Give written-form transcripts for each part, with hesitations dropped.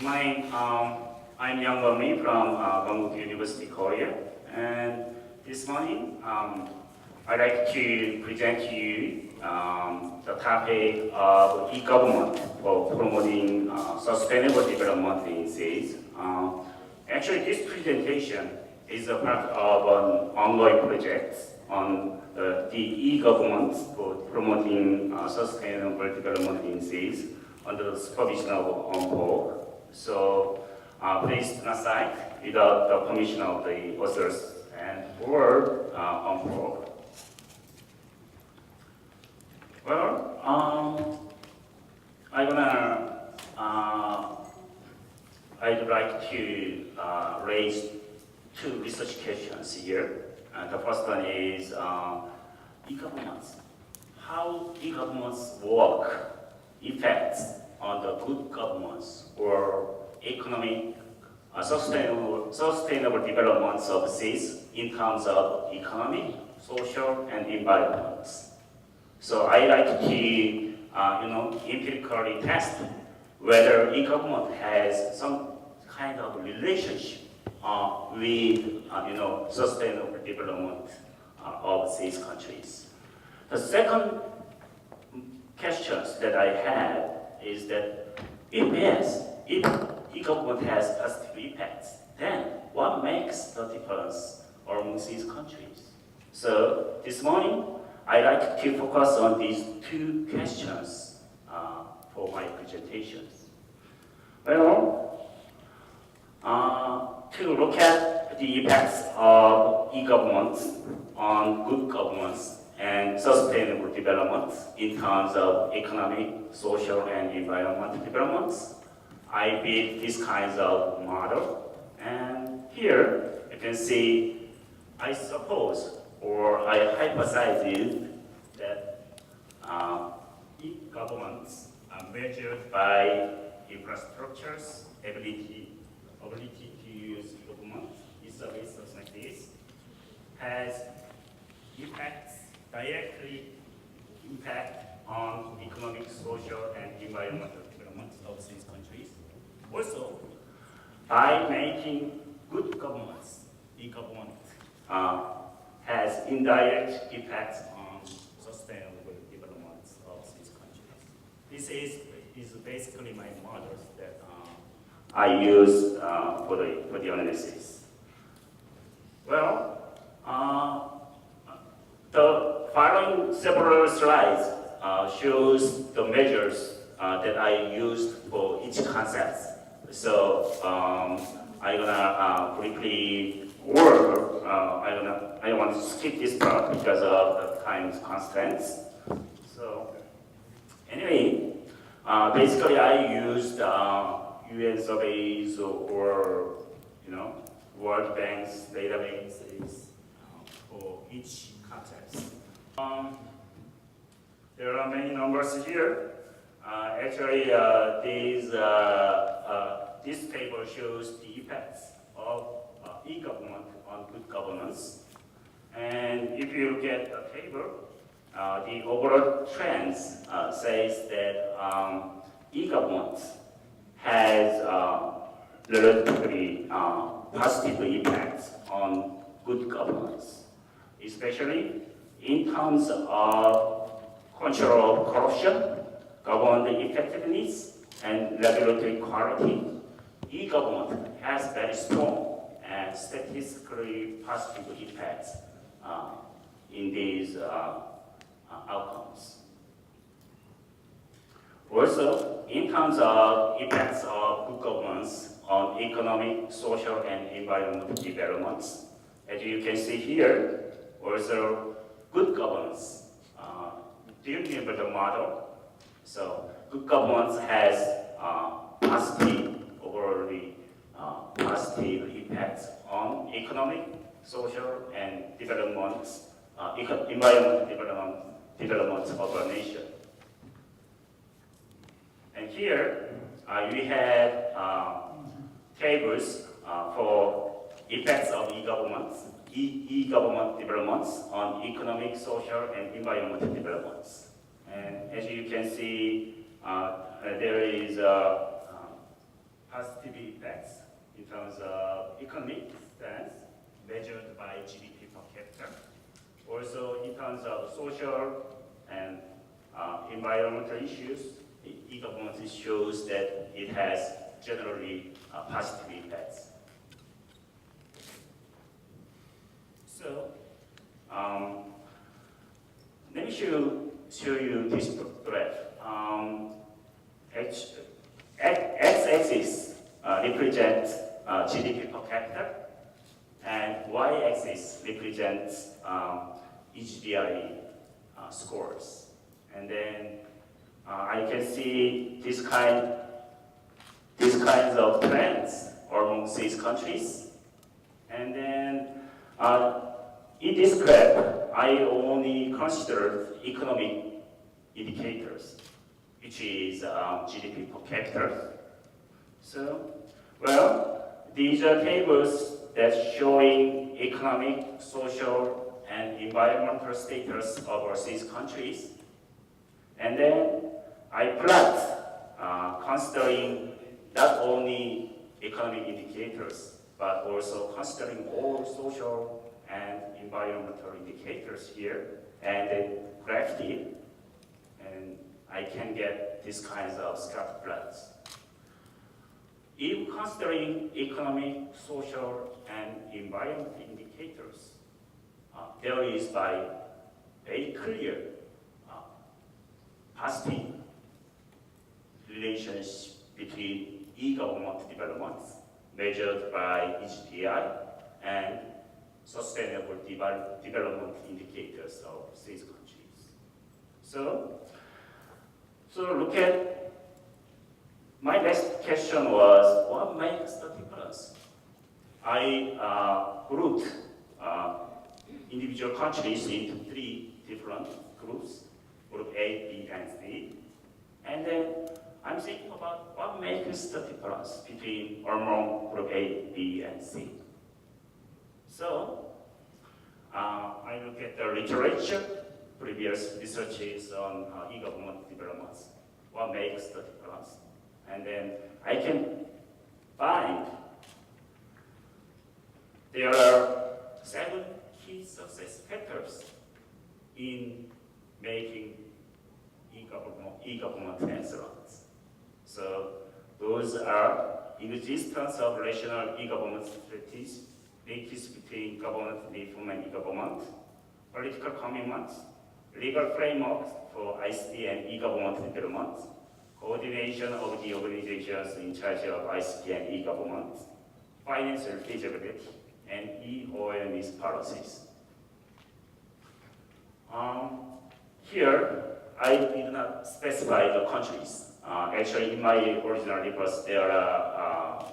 morning. I'm Young Won-mi from Konkuk University, Korea. And this morning, I'd like to present to you the topic of e-government for promoting sustainable development in cities. Actually, this presentation is a part of an ongoing project on the e-government for promoting sustainable development in cities under the supervision of UNPOG. So please do not cite without the permission of the authors and or UNPOG. Well, I'd like to raise two research questions here. The first one is e-governments. How e-governments work effects on the good governance or economic sustainable development of cities in terms of economic, social, and environment. So I like to empirically test whether e-government has some kind of relationship with sustainable development of these countries. The second questions that I have is that if yes, if e-government has positive effects, then what makes the difference among these countries? So this morning, I like to focus on these two questions for my presentations. Well, to look at the effects of e-government on good governance and sustainable development in terms of economic, social, and environmental developments, I built these kinds of model. And here you can see, I suppose, or I hypothesized that e-governments are measured by infrastructures, ability to use government, e-services like this, has directly impact on economic, social, and environmental development of these countries. Also, by making good governments, e-government has indirect effects on sustainable development of these countries. This is basically my models that I use for the analysis. Well, the following several slides shows the measures that I used for each concept. So I'm gonna briefly work. I want to skip this part because of the time constraints. So anyway, basically I used UN surveys or World Bank's databases for each context. There are many numbers here. Actually, this table shows the effects of e-government on good governance. And if you look at the table, the overall trends says that e-government has relatively positive impacts on good governance, especially in terms of control of corruption, government effectiveness, and regulatory quality. E-government has very strong and statistically positive effects in these outcomes. Also, in terms of effects of good governance on economic, social, and environmental developments, as you can see here, also good governance. Do you remember the model? So good governance has overall positive effects on economic, social, and environmental development of a nation. And here we have tables for effects of e-government developments on economic, social, and environmental developments. And as you can see, there is a positive economic sense, measured by GDP per capita. Also, in terms of social and environmental issues, e-government shows that it has generally positive impacts. So, let me show you this graph. X-axis represents GDP per capita, and y-axis represents HDI scores. And then I can see this kinds of trends among these countries. And then in this graph, I only considered economic indicators, which is GDP per capita. So, well, these are tables that showing economic, social, and environmental status of overseas countries. And then I plot considering not only economic indicators, but also considering all social and environmental indicators here, and then graphed it, and I can get these kinds of scatter plots. If considering economic, social, and environmental indicators, there is by very clear positive relations between e-government developments measured by HDI and sustainable development indicators of these countries. So look at, my next question was, what makes the difference? I grouped individual countries into 3 different groups, group A, B, and C. And then I'm thinking about what makes the difference between or among group A, B, and C. So I look at the literature, previous researches on e-government developments, what makes the difference. And then I can find there are 7 key success factors in making e-government excellent. So those are existence of rational e-government strategies, linkages between government reform and e-government, political commitments, legal frameworks for ICT and e-government development, coordination of the organizations in charge of ICT and e-government, financial feasibility, and e-awareness policies. Here, I did not specify the countries. Actually, in my original reports, there are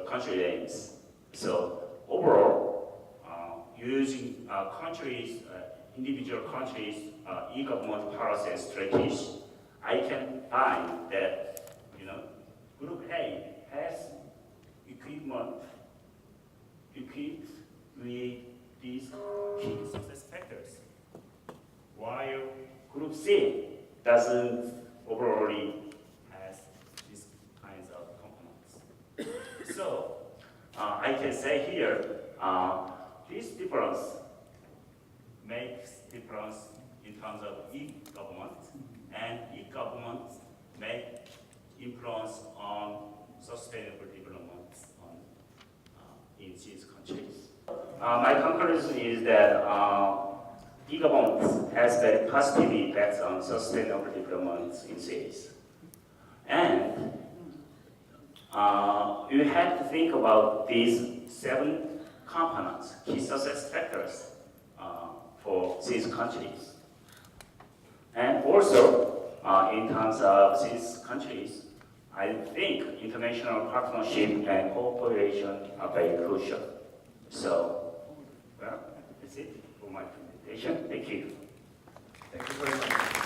country names. So overall, using countries, individual countries, e-government policy and strategies, I can find that Group A has equipment equipped with these key success factors, while Group C doesn't overall has these kinds of components. So I can say here, this difference makes difference in terms of e-government, and e-government may influence on sustainable development in these countries. My conclusion is that e-government has very positive effects on sustainable development in cities. And you have to think about these 7 components, key success factors for these countries. And also, in terms of these countries, I think international partnership and cooperation are very crucial. So, well, that's it for my presentation. Thank you. Thank you very much.